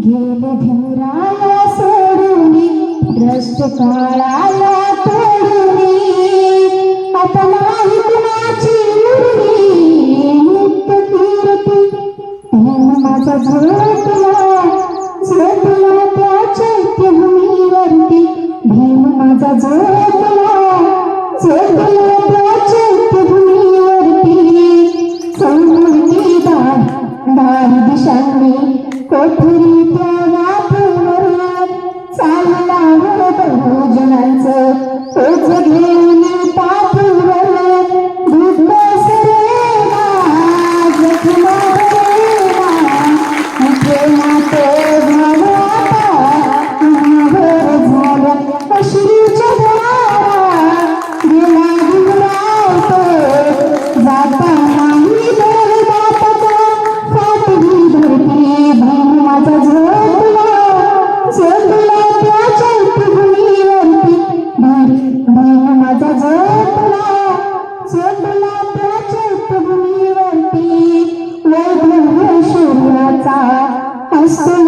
गेले धुराला सोडूनी भ्रष्ट काळाला तोडूनी आता नाही कुणाची उरली नित्य कीर्ती माझा झोपला त्या चैत्यभूमीवरती भीम माझा झोपला त्या चैत्यभूमीवरती सौमूर्ती दारी दिशांनी कोठरी त्या वाटेवर चालला बहुजनांचं ओझं घेऊन पाठीवर बुद्ध सरेना जखमा भरेना प्रेमा तो झाला आता झालं अश्रूच्या धारा गेला गुरावतो जाता नाही बोल बापाचा फाटली धरती भीम माझा झोपला त्या चैत्यभूमीवरती भीम माझा झोपला त्या चैत्यभूमीवरती वैभव शून्याचा असतो